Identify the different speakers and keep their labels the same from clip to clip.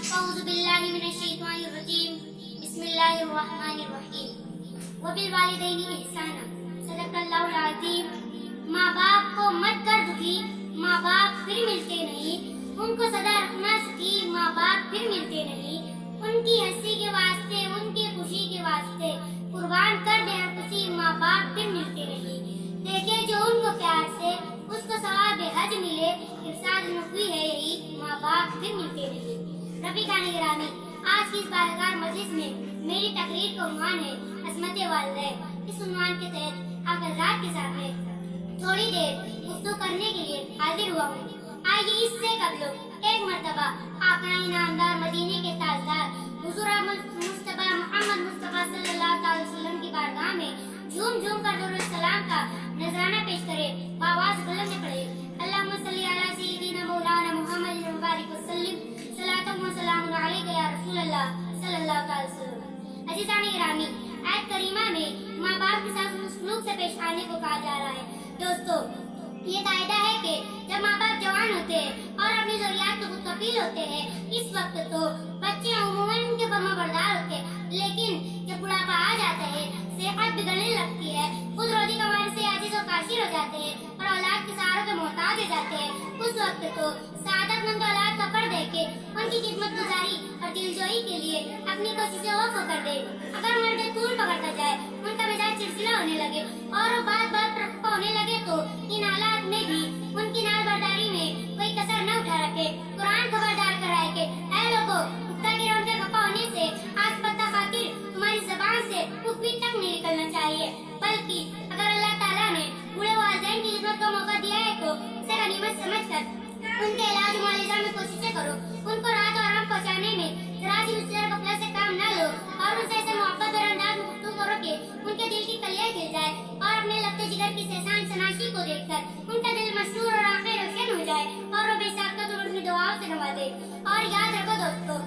Speaker 1: أعوذ بالله من الشيطان الرجيم بسم الله الرحمن الرحیم وبالوالدین احسانا صدق اللہ العظیم. ماں باپ کو مت کر دکھی، ماں باپ پھر ملتے نہیں. ان کو سدا رکھنا سکھی، ماں باپ پھر ملتے نہیں. ان کی ہنسی کے واسطے، ان کی خوشی کے واسطے قربان کر دے ہر کسی، ماں باپ پھر ملتے نہیں. دیکھے جو ان کو پیار سے اس کو ثواب حج ملے، ارشاد نبوی ہے یہی، ماں باپ پھر ملتے نہیں. رفیقان گرامی، آج کی اس بارگاہ مجلس میں میری تقریر کا عنوان ہے عظمت والدین. اس عنوان کے تحت آپ حضرات کے سامنے تھوڑی دیر گفتگو کرنے کے لیے حاضر ہوا ہوں. آئیے اس سے قبل ایک مرتبہ آقا انعامدار مدینے کے تاجدار حضور مصطفیٰ محمد مصطفیٰ صلی اللہ علیہ وسلم کی بارگاہ میں جھوم جھوم کر درود السلام کا نذرانہ پیش کرے، بآواز بلند میں پڑھے اللہم صلی علی سیدنا مولانا محمد مبارک وسلم صلاۃ و سلام علیک یا رسول اللہ صلی اللہ علیہ وسلم. عزیزان گرامی، آیت کریمہ میں ماں باپ کے ساتھ سلوک سے پیش آنے کو کہا جا رہا ہے. دوستو، یہ قاعدہ ہے کہ جب ماں باپ جوان ہوتے ہیں اور اپنی ضروریات کو خود کفیل ہوتے ہیں، اس وقت تو بچے عموماً ان کے فرما بردار ہوتے ہیں. لیکن جب بڑھاپا آ جاتا ہے، صحت بگڑنے لگتی ہے، خود روزی کمانے سے عاجز و قاصر ہو جاتے ہیں اور اولاد کے سہاروں کے محتاج ہو جاتے ہیں، اس وقت تو سعادت مند اولاد کا فرض ہے کہ ان کی خدمت گزاری اور دلجوئی کے لیے اپنی کوششیں وقف کر دے. اگر مرد طول پکڑتا جائے، ان کا مزاج چڑچڑا ہونے لگے اور وہ بات بات پر خفا ہونے لگے، تو ان حالات میں بھی ان کی نافرمانی میں کوئی کسر نہ اٹھا رکھے. قرآن خبردار کر رہا ہے کہ اے لوگوں، کتا کے رون کے خفا ہونے سے آج پتہ خاطر تمہاری زبان سے اف بھی تک نہیں نکلنا چاہیے، بلکہ اگر اللہ تعالیٰ نے بوڑھے والدین کی خدمت کا موقع دیا ہے تو اسے غنیمت سمجھ کر ان کے علاج و معالجہ میں کوششیں کرو. ان کو راحت و آرام پہنچانے میں ذرا سی مسئلہ غفلت سے کام نہ لو اور ان سے ایسے محبت اور انداز میں گفتگو کرو کہ ان کے دل کی کلیاں کھل جائے اور اپنے لگتے جگر کی سہسان سناشی کو دیکھ کر ان کا دل مشہور اور آنکھیں روشن ہو جائے اور وہ بے ساختہ تمہیں اپنی دعاؤں سے نوازے. اور یاد رکھو دوستو،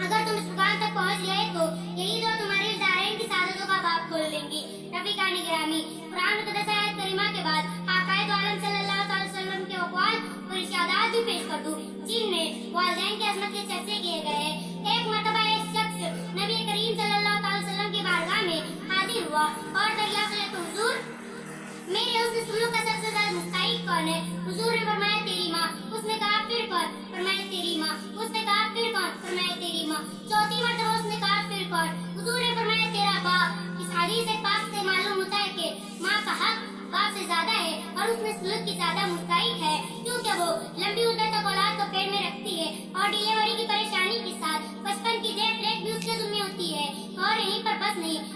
Speaker 1: اگر تم اس مقام تک پہنچ گئے تو یہی دو تمہاری دارین کی سعادتوں کا باب کھول دیں گی. رفیقان گرامی، قرآن مقدس آیت کریمہ کے بعد آقا دو عالم صلی اللہ علیہ وسلم کے اقوال اور ارشادات بھی پیش کر دوں جن میں والدین کی عظمت کے چرچے کیے گئے ہیں. ایک مرتبہ ایک شخص نبی کریم صلی اللہ علیہ وسلم کی بارگاہ میں حاضر ہوا اور دریافت کیا کہ حضور، میرے حسن سلوک کا سب سے زیادہ مستحق کون ہے؟ حضور نے فرمایا تیری ماں. اس نے کہا پھر کون؟ فرمایا تیری ماں. اس نے کہا پھر کون؟ فرمایا تیری ماں. چوتھی مرتبہ اس نے کہا پھر کون؟ حضور نے فرمایا تیرا باپ. اس حدیث پاک سے معلوم ہوتا ہے کہ ماں کا حق باپ سے زیادہ ہے اور اس میں سلوک کی زیادہ مستحق ہے، کیونکہ وہ لمبی مدت تک اولاد کو پیٹ میں رکھتی ہے اور ڈیلیوری کی پریشانی کے ساتھ بچپن کی دیکھ ریکھ بھی اس کے ذمہ ہوتی ہے. اور یہیں پر بس نہیں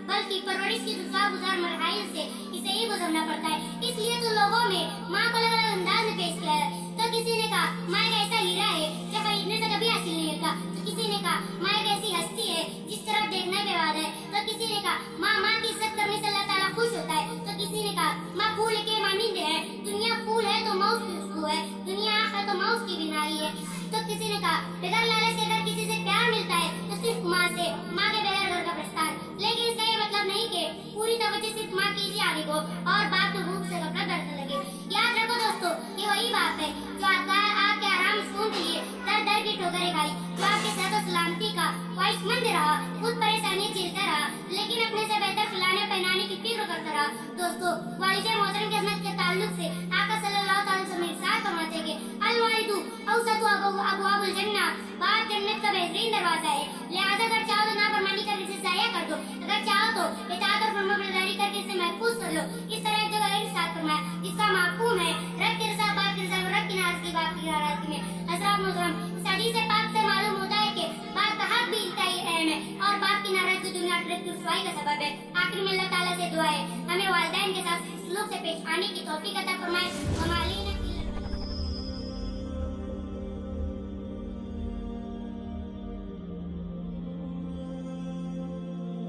Speaker 1: بلکہ پرورش کی دوسرا گزار مراحل سے اسے ہی گزرنا پڑتا ہے. اس لیے تو لوگوں میں ماں کو الگ الگ انداز میں پیش کیا ہے. تو کسی نے کہا ماں ایک ایسا ہیرا ہے جو خریدنے سے کبھی حاصل نہیں ہوتا. تو کسی نے کہا ماں ایک ایسی ہستی ہے جس طرف دیکھنے کے بعد ہے. تو کسی نے کہا ماں کی عزت کرنے سے اللہ تعالیٰ خوش ہوتا ہے. تو کسی نے کہا ماں پھول کے مانند ہے، دنیا پھول ہے تو ماں اس کی خوشبو ہے، دنیا آنکھ ہے تو ماں اس کی بینائی ہے. تو کسی نے کہا بغیر لالچ سے اگر کسی سے پیار ملتا ہے تو صرف ماں سے، ماں کے بغیر گھر کا پرستان. لیکن اس کا یہ مطلب نہیں کہ پوری توجہ صرف ماں کی ہی آنے کو اور باپ کو بھوک سے غفلت برتنے لگے. یاد رکھو دوستو، یہ وہی باپ ہے جو آپ کے آرام سکون کے لیے در در کی ٹھوکریں کھائی، جو آپ کے صحت و سلامتی کا خواہش مند رہا، خود پریشانی جھیلتا رہا لیکن اپنے سے بہتر کھلانے پہنانے کی فکر کرتا رہا. دوستو، والد محترم کی عظمت کے تعلق سے آقا صلی اللہ علیہ وسلم ارشاد فرماتے ہیں کہ الوالد اوسط ابواب الجنہ، باپ جنت کا بہترین دروازہ ہے. لہذا اگر چاہو تو نافرمانی کر کے اسے ضائع کر دو، اگر چاہو تو اطاعت اور فرمانبرداری کر کے اسے محفوظ کر لو. اس طرح ایک جگہ ارشاد فرمایا جس کا مفہوم ہے رب کی رضا باپ کی رضا اور رب کی ناراضگی باپ کی ناراضگی میں. حضرات محترم، اس حدیث پاک سے معلوم ہوتا ہے کہ باپ کا حق بھی انتہائی اہم ہے اور باپ کی ناراضگی دنیا آخرت کی رسوائی کا سبب ہے. آخر میں اللہ تعالیٰ سے دعا ہے ہمیں والدین کے ساتھ سلوک سے پیش آنے کی توفیق عطا فرمائے.